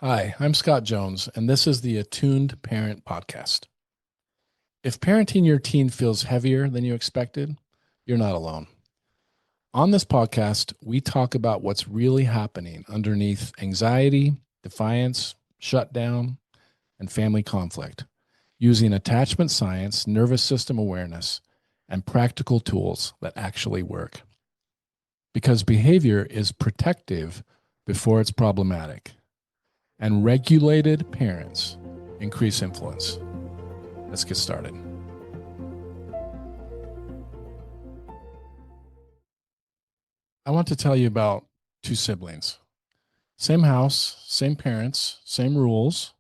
Hi, I'm Scott Jones, and this is the Attuned Parent Podcast. If parenting your teen feels heavier than you expected, you're not alone. On this podcast, we talk about what's really happening underneath anxiety, defiance, shutdown, and family conflict, using attachment science, nervous system awareness, and practical tools that actually work. Because behavior is protective before it's problematic, and regulated parents increase influence. Let's get started. I want to tell you about two siblings. Same house, same parents, same rules,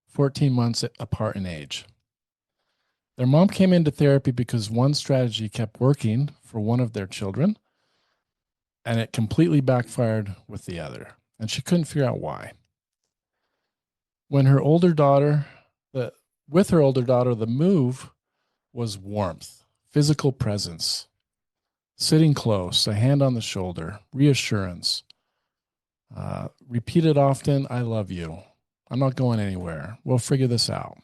14 months apart in age. Their mom came into therapy because one strategy kept working for one of their children, and it completely backfired with the other. And she couldn't figure out why. When her older daughter, with her older daughter, the move was warmth, physical presence, sitting close, a hand on the shoulder, reassurance. Repeated often, I love you. I'm not going anywhere. We'll figure this out.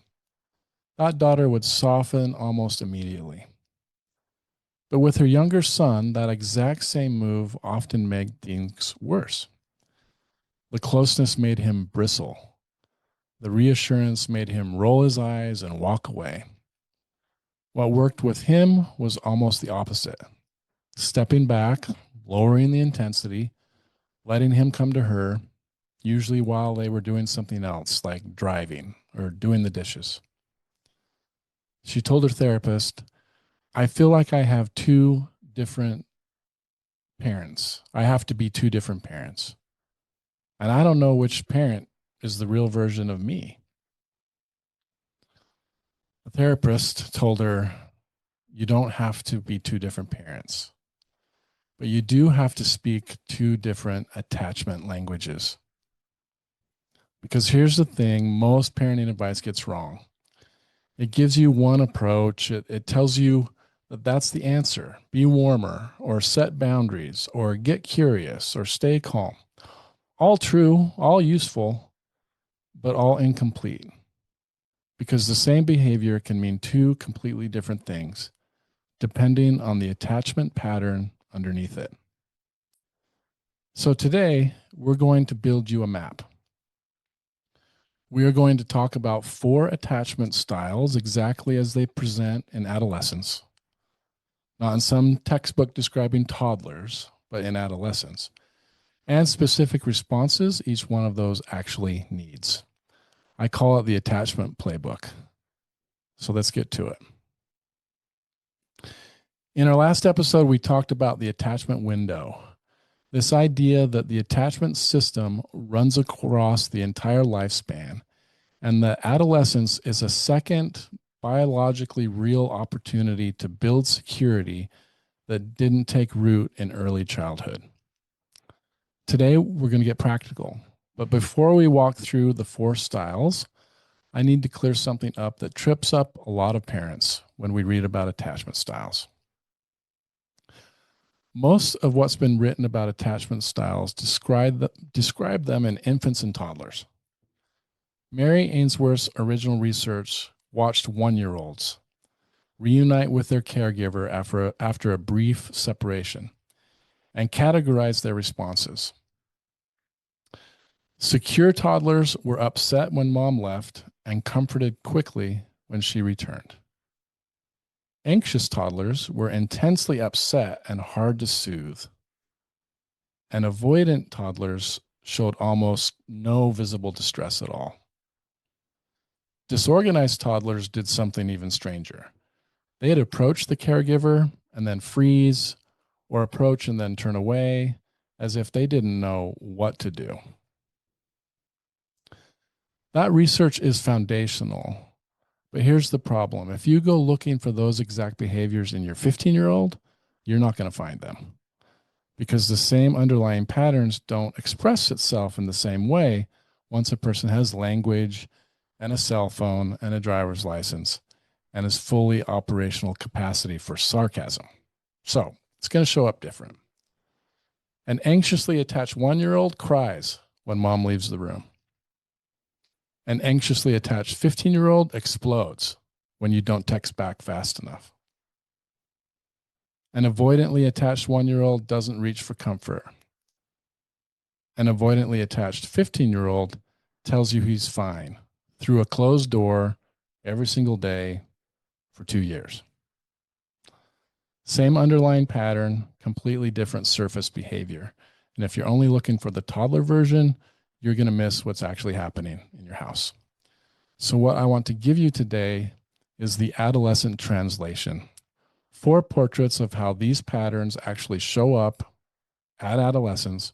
That daughter would soften almost immediately. But with her younger son, that exact same move often made things worse. The closeness made him bristle. The reassurance made him roll his eyes and walk away. What worked with him was almost the opposite. Stepping back, lowering the intensity, letting him come to her, usually while they were doing something else, like driving or doing the dishes. She told her therapist, I feel like I have two different parents. I have to be two different parents. And I don't know which parent is the real version of me. The therapist told her, you don't have to be two different parents, but you do have to speak two different attachment languages. Because here's the thing, most parenting advice gets wrong. It gives you one approach. It tells you that that's the answer. Be warmer, or set boundaries, or get curious, or stay calm. All true, all useful, but all incomplete. Because the same behavior can mean two completely different things, depending on the attachment pattern underneath it. So today, we're going to build you a map. We are going to talk about 4 attachment styles exactly as they present in adolescence. Not in some textbook describing toddlers, but in adolescence. And specific responses each one of those actually needs. I call it the attachment playbook. So let's get to it. In our last episode, we talked about the attachment window. This idea that the attachment system runs across the entire lifespan, and that adolescence is a second biologically real opportunity to build security that didn't take root in early childhood. Today, we're going to get practical. But before we walk through the 4 styles, I need to clear something up that trips up a lot of parents when we read about attachment styles. Most of what's been written about attachment styles describe them in infants and toddlers. Mary Ainsworth's original research watched 1-year-olds reunite with their caregiver after a brief separation and categorized their responses. Secure toddlers were upset when mom left and comforted quickly when she returned. Anxious toddlers were intensely upset and hard to soothe. And avoidant toddlers showed almost no visible distress at all. Disorganized toddlers did something even stranger. They'd approach the caregiver and then freeze, or approach and then turn away, as if they didn't know what to do. That research is foundational. But here's the problem. If you go looking for those exact behaviors in your 15-year-old, you're not going to find them. Because the same underlying patterns don't express itself in the same way once a person has language and a cell phone and a driver's license and is fully operational capacity for sarcasm. So it's going to show up different. An anxiously attached 1-year-old cries when mom leaves the room. An anxiously attached 15-year-old explodes when you don't text back fast enough. An avoidantly attached 1-year-old doesn't reach for comfort. An avoidantly attached 15-year-old tells you he's fine through a closed door every single day for 2 years. Same underlying pattern, completely different surface behavior. And if you're only looking for the toddler version, you're going to miss what's actually happening in your house. So what I want to give you today is the adolescent translation. 4 portraits of how these patterns actually show up at adolescence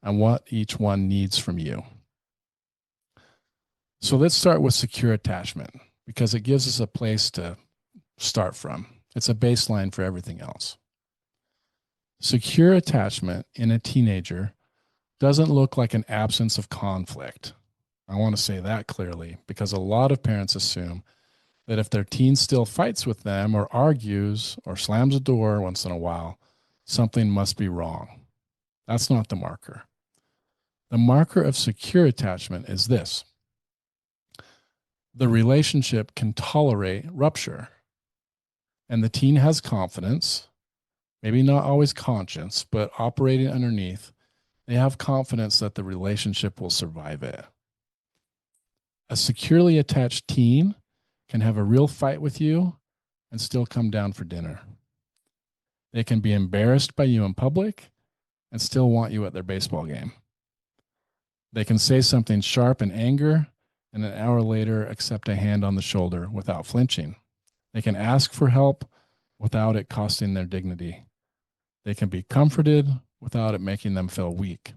and what each one needs from you. So let's start with secure attachment because it gives us a place to start from. It's a baseline for everything else. Secure attachment in a teenager doesn't look like an absence of conflict. I want to say that clearly because a lot of parents assume that if their teen still fights with them or argues or slams a door once in a while, something must be wrong. That's not the marker. The marker of secure attachment is this. The relationship can tolerate rupture, and the teen has confidence, maybe not always conscious, but operating underneath. They have confidence that the relationship will survive it. A securely attached teen can have a real fight with you and still come down for dinner. They can be embarrassed by you in public and still want you at their baseball game. They can say something sharp in anger and an hour later accept a hand on the shoulder without flinching. They can ask for help without it costing their dignity. They can be comforted without it making them feel weak.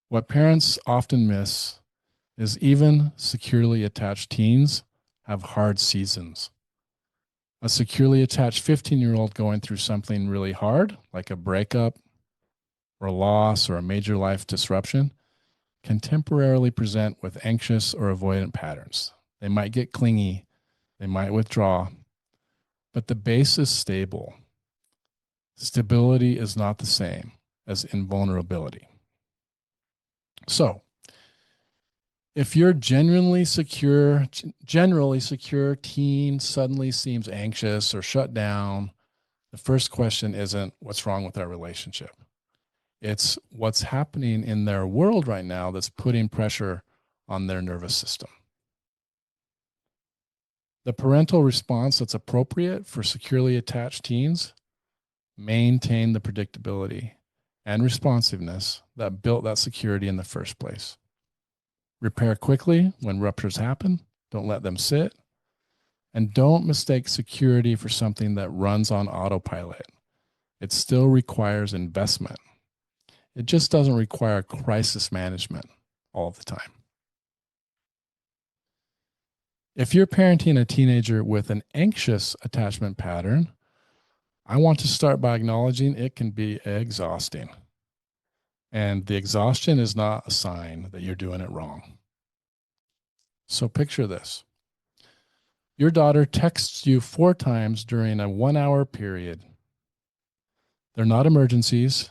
What parents often miss is even securely attached teens have hard seasons. A securely attached 15-year-old going through something really hard, like a breakup or a loss or a major life disruption, can temporarily present with anxious or avoidant patterns. They might get clingy, they might withdraw, but the base is stable. Stability is not the same as invulnerability. So, if your generally secure teen suddenly seems anxious or shut down, the first question isn't what's wrong with our relationship. It's what's happening in their world right now that's putting pressure on their nervous system. The parental response that's appropriate for securely attached teens: maintain the predictability and responsiveness that built that security in the first place. Repair quickly when ruptures happen. Don't let them sit. And don't mistake security for something that runs on autopilot. It still requires investment. It just doesn't require crisis management all the time. If you're parenting a teenager with an anxious attachment pattern, I want to start by acknowledging it can be exhausting. And the exhaustion is not a sign that you're doing it wrong. So picture this. Your daughter texts you 4 times during a 1-hour period. They're not emergencies.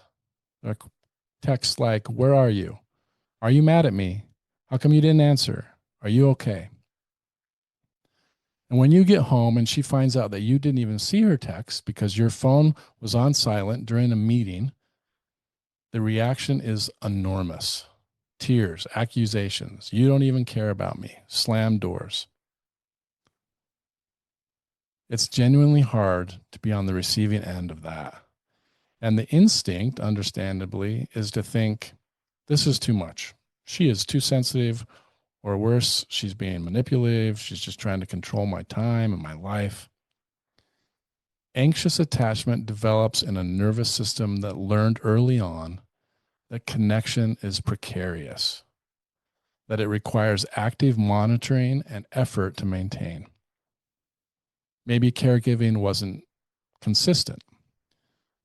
They're texts like, "Where are you? Are you mad at me? How come you didn't answer? Are you okay?" And when you get home and she finds out that you didn't even see her text because your phone was on silent during a meeting, the reaction is enormous. Tears, accusations, "You don't even care about me," slam doors. It's genuinely hard to be on the receiving end of that. And the instinct, understandably, is to think, this is too much. She is too sensitive, or worse, she's being manipulative. She's just trying to control my time and my life. Anxious attachment develops in a nervous system that learned early on that connection is precarious, that it requires active monitoring and effort to maintain. Maybe caregiving wasn't consistent.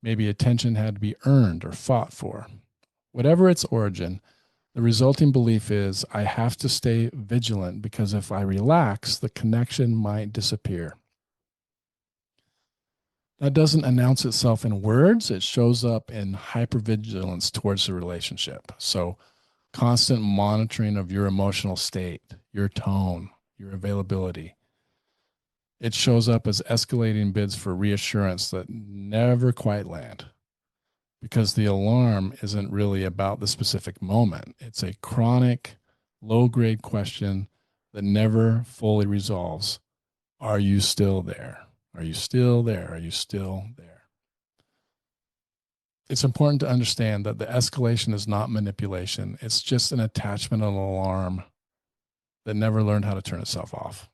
Maybe attention had to be earned or fought for. Whatever its origin, the resulting belief is I have to stay vigilant because if I relax, the connection might disappear. That doesn't announce itself in words. It shows up in hypervigilance towards the relationship. So constant monitoring of your emotional state, your tone, your availability. It shows up as escalating bids for reassurance that never quite land because the alarm isn't really about the specific moment. It's a chronic, low grade question that never fully resolves. Are you still there? Are you still there? Are you still there? It's important to understand that the escalation is not manipulation. It's just an attachment of an alarm that never learned how to turn itself off.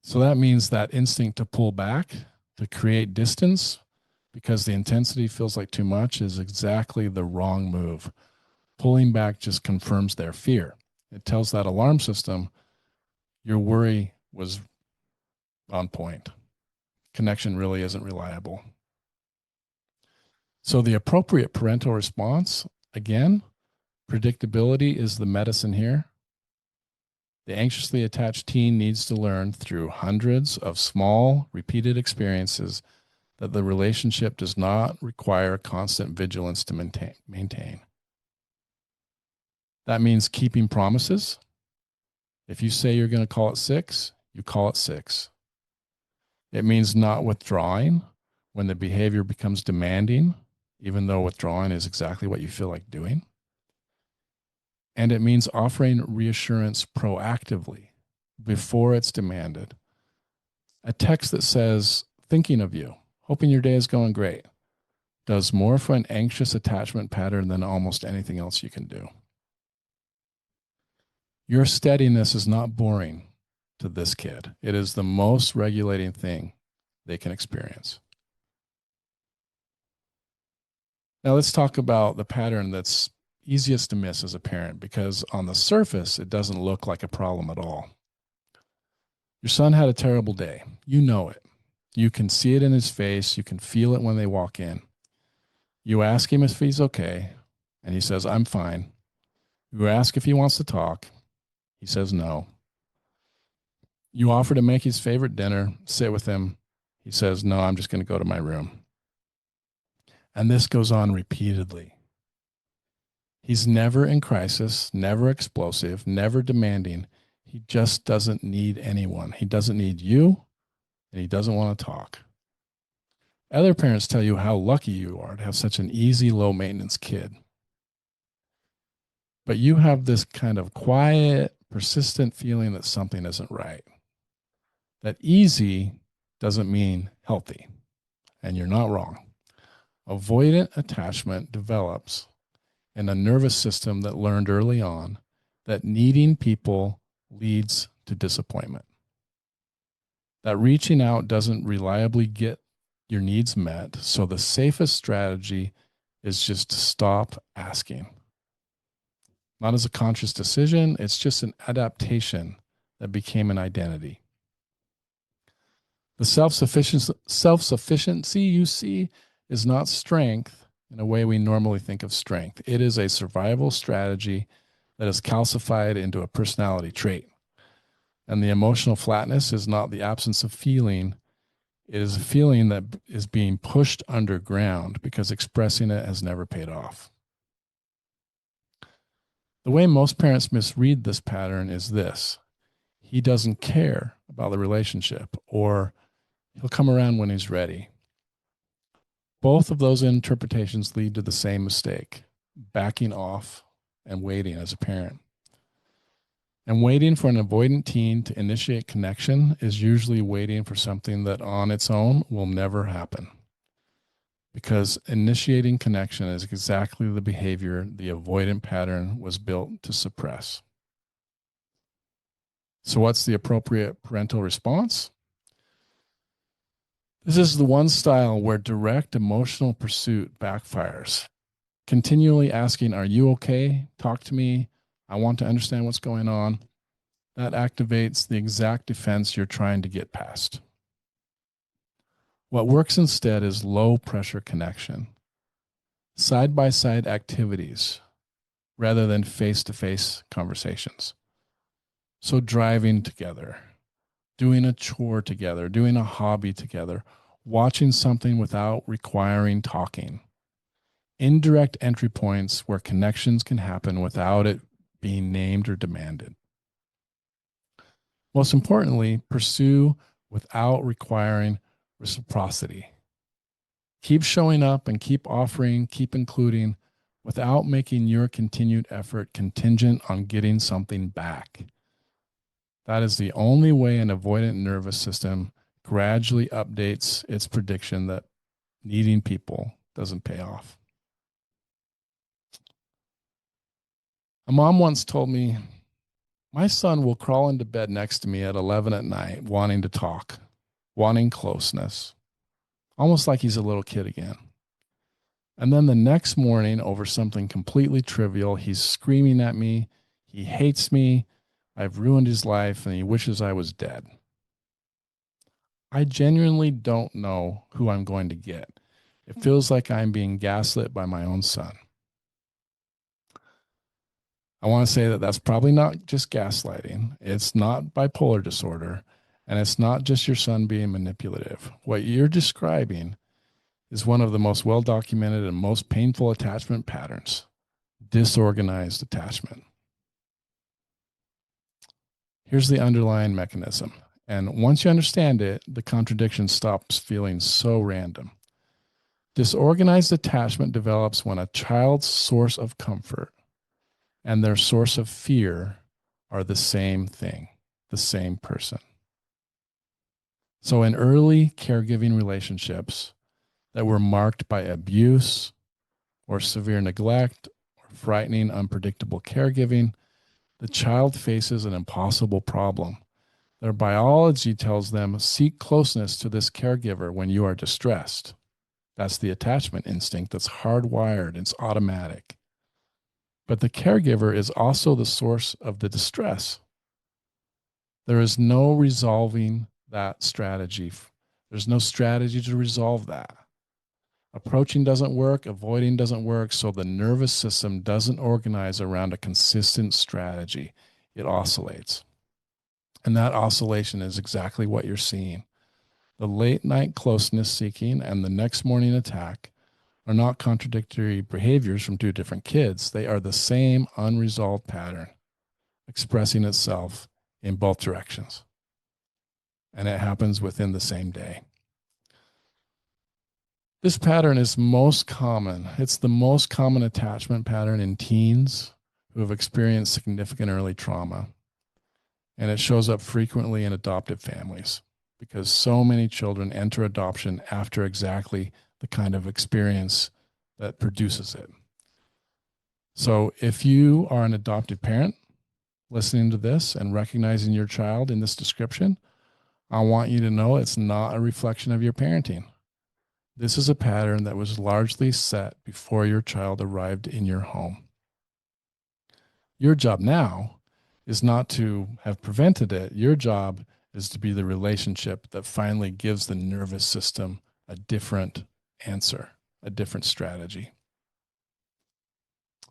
So that means that instinct to pull back, to create distance, because the intensity feels like too much, is exactly the wrong move. Pulling back just confirms their fear. It tells that alarm system your worry was on point. Connection really isn't reliable. So the appropriate parental response, again, predictability is the medicine here. The anxiously attached teen needs to learn through hundreds of small, repeated experiences that the relationship does not require constant vigilance to maintain. That means keeping promises. If you say you're going to call at 6, you call at 6. It means not withdrawing when the behavior becomes demanding, even though withdrawing is exactly what you feel like doing. And it means offering reassurance proactively before it's demanded. A text that says, thinking of you, hoping your day is going great, does more for an anxious attachment pattern than almost anything else you can do. Your steadiness is not boring to this kid. It is the most regulating thing they can experience. Now let's talk about the pattern that's easiest to miss as a parent, because on the surface, it doesn't look like a problem at all. Your son had a terrible day. You know it. You can see it in his face. You can feel it when they walk in. You ask him if he's okay, and he says, I'm fine. You ask if he wants to talk. He says no. You offer to make his favorite dinner, sit with him. He says, no, I'm just going to go to my room. And this goes on repeatedly. He's never in crisis, never explosive, never demanding. He just doesn't need anyone. He doesn't need you, and he doesn't want to talk. Other parents tell you how lucky you are to have such an easy, low maintenance kid. But you have this kind of quiet, persistent feeling that something isn't right. That easy doesn't mean healthy, and you're not wrong. Avoidant attachment develops in a nervous system that learned early on that needing people leads to disappointment. That reaching out doesn't reliably get your needs met, so the safest strategy is just to stop asking. Not as a conscious decision, it's just an adaptation that became an identity. The self-sufficiency you see is not strength in a way we normally think of strength. It is a survival strategy that is calcified into a personality trait. And the emotional flatness is not the absence of feeling. It is a feeling that is being pushed underground because expressing it has never paid off. The way most parents misread this pattern is this: he doesn't care about the relationship, or he'll come around when he's ready. Both of those interpretations lead to the same mistake: backing off and waiting as a parent. And waiting for an avoidant teen to initiate connection is usually waiting for something that on its own will never happen. Because initiating connection is exactly the behavior the avoidant pattern was built to suppress. So what's the appropriate parental response? This is the one style where direct emotional pursuit backfires. Continually asking, are you okay? Talk to me. I want to understand what's going on. That activates the exact defense you're trying to get past. What works instead is low pressure connection, side-by-side activities rather than face-to-face conversations. So driving together, doing a chore together, doing a hobby together, watching something without requiring talking, indirect entry points where connections can happen without it being named or demanded. Most importantly, pursue without requiring reciprocity. Keep showing up and keep offering, keep including, without making your continued effort contingent on getting something back. That is the only way an avoidant nervous system gradually updates its prediction that needing people doesn't pay off. A mom once told me, my son will crawl into bed next to me at 11 at night, wanting to talk, wanting closeness, almost like he's a little kid again. And then the next morning, over something completely trivial, he's screaming at me. He hates me. I've ruined his life, and he wishes I was dead. I genuinely don't know who I'm going to get. It feels like I'm being gaslit by my own son. I want to say that that's probably not just gaslighting. It's not bipolar disorder, and it's not just your son being manipulative. What you're describing is one of the most well-documented and most painful attachment patterns, disorganized attachment. Here's the underlying mechanism. And once you understand it, the contradiction stops feeling so random. Disorganized attachment develops when a child's source of comfort and their source of fear are the same thing, the same person. So in early caregiving relationships that were marked by abuse or severe neglect or frightening, unpredictable caregiving, the child faces an impossible problem. Their biology tells them, seek closeness to this caregiver when you are distressed. That's the attachment instinct that's hardwired, it's automatic. But the caregiver is also the source of the distress. There is no resolving that strategy. There's no strategy to resolve that. Approaching doesn't work, avoiding doesn't work, so the nervous system doesn't organize around a consistent strategy. It oscillates. And that oscillation is exactly what you're seeing. The late night closeness seeking and the next morning attack are not contradictory behaviors from two different kids. They are the same unresolved pattern expressing itself in both directions. And it happens within the same day. This pattern is most common. It's the most common attachment pattern in teens who have experienced significant early trauma. And it shows up frequently in adoptive families because so many children enter adoption after exactly the kind of experience that produces it. So if you are an adopted parent listening to this and recognizing your child in this description, I want you to know it's not a reflection of your parenting. This is a pattern that was largely set before your child arrived in your home. Your job now is not to have prevented it. Your job is to be the relationship that finally gives the nervous system a different answer, a different strategy.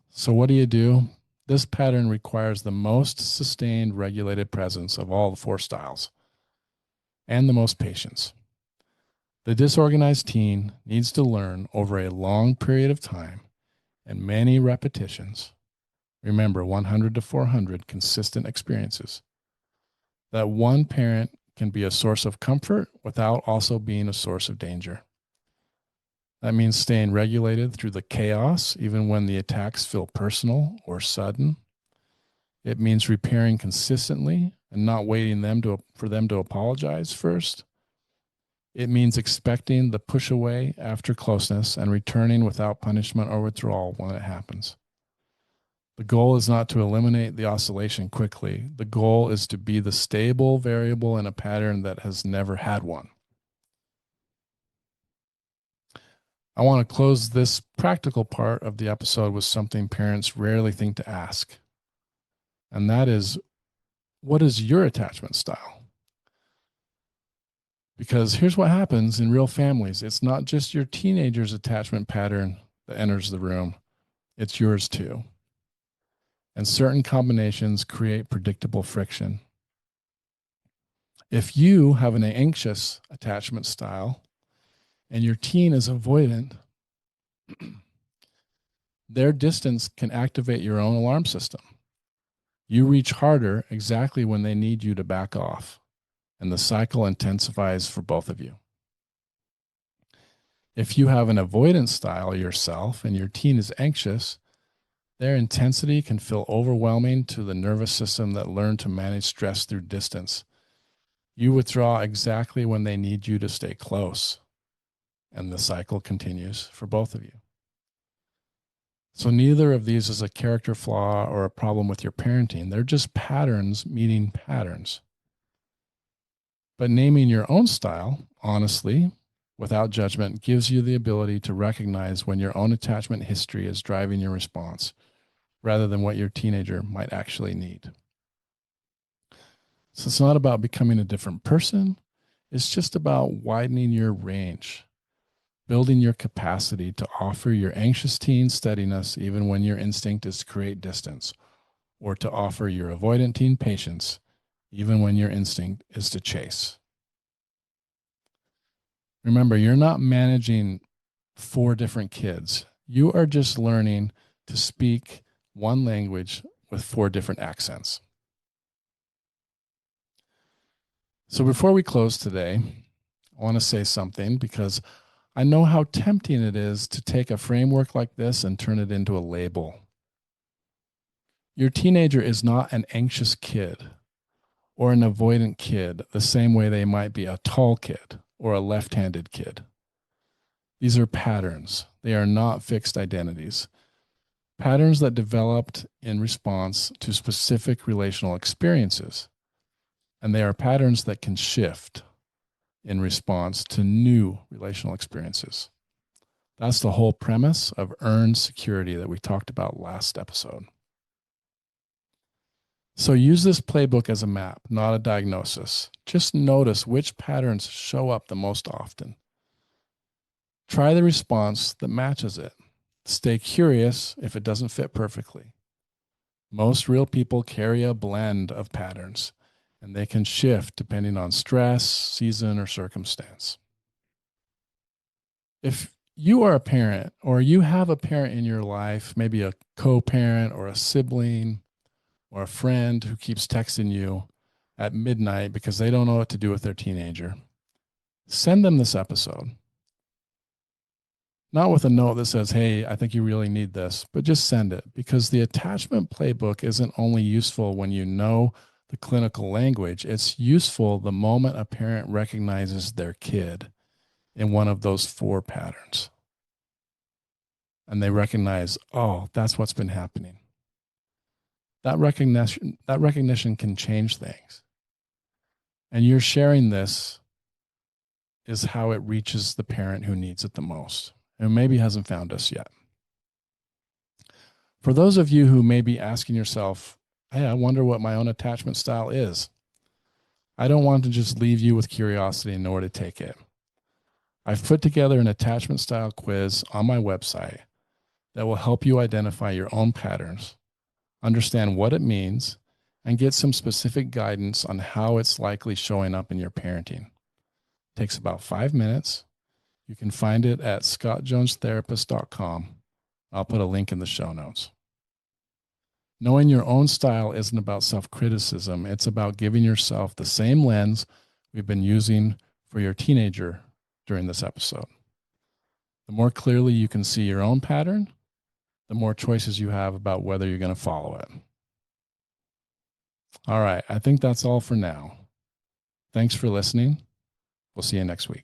So what do? This pattern requires the most sustained regulated presence of all the four styles and the most patience. The disorganized teen needs to learn over a long period of time and many repetitions. Remember, 100 to 400 consistent experiences. That one parent can be a source of comfort without also being a source of danger. That means staying regulated through the chaos, even when the attacks feel personal or sudden. It means repairing consistently and not waiting for them to apologize first. It means expecting the push away after closeness and returning without punishment or withdrawal when it happens. The goal is not to eliminate the oscillation quickly. The goal is to be the stable variable in a pattern that has never had one. I want to close this practical part of the episode with something parents rarely think to ask. And that is, what is your attachment style? Because here's what happens in real families. It's not just your teenager's attachment pattern that enters the room. It's yours too. And certain combinations create predictable friction. If you have an anxious attachment style and your teen is avoidant, Their distance can activate your own alarm system. You reach harder exactly when they need you to back off, and the cycle intensifies for both of you. If you have an avoidance style yourself and your teen is anxious, their intensity can feel overwhelming to the nervous system that learned to manage stress through distance. You withdraw exactly when they need you to stay close, and the cycle continues for both of you. So neither of these is a character flaw or a problem with your parenting. They're just patterns meeting patterns. But naming your own style, honestly, without judgment, gives you the ability to recognize when your own attachment history is driving your response rather than what your teenager might actually need. So it's not about becoming a different person. It's just about widening your range, building your capacity to offer your anxious teen steadiness even when your instinct is to create distance, or to offer your avoidant teen patience even when your instinct is to chase. Remember, you're not managing 4 different kids. You are just learning to speak one language with 4 different accents. So before we close today, I want to say something because I know how tempting it is to take a framework like this and turn it into a label. Your teenager is not an anxious kid or an avoidant kid the same way they might be a tall kid or a left-handed kid. These are patterns. They are not fixed identities. Patterns that developed in response to specific relational experiences. And they are patterns that can shift in response to new relational experiences. That's the whole premise of earned security that we talked about last episode. So use this playbook as a map, not a diagnosis. Just notice which patterns show up the most often. Try the response that matches it. Stay curious if it doesn't fit perfectly. Most real people carry a blend of patterns, and they can shift depending on stress, season, or circumstance. If you are a parent or you have a parent in your life, maybe a co-parent or a sibling or a friend who keeps texting you at midnight because they don't know what to do with their teenager, send them this episode. Not with a note that says, hey, I think you really need this, but just send it, because the attachment playbook isn't only useful when you know the clinical language. It's useful the moment a parent recognizes their kid in one of those 4 patterns. And they recognize, oh, that's what's been happening. That recognition can change things. And you're sharing this is how it reaches the parent who needs it the most and maybe hasn't found us yet. For those of you who may be asking yourself, hey, I wonder what my own attachment style is, I don't want to just leave you with curiosity and know where to take it. I've put together an attachment style quiz on my website that will help you identify your own patterns, understand what it means, and get some specific guidance on how it's likely showing up in your parenting. It takes about 5 minutes. You can find it at scottjonestherapist.com. I'll put a link in the show notes. Knowing your own style isn't about self-criticism. It's about giving yourself the same lens we've been using for your teenager during this episode. The more clearly you can see your own pattern, the more choices you have about whether you're going to follow it. All right, I think that's all for now. Thanks for listening. We'll see you next week.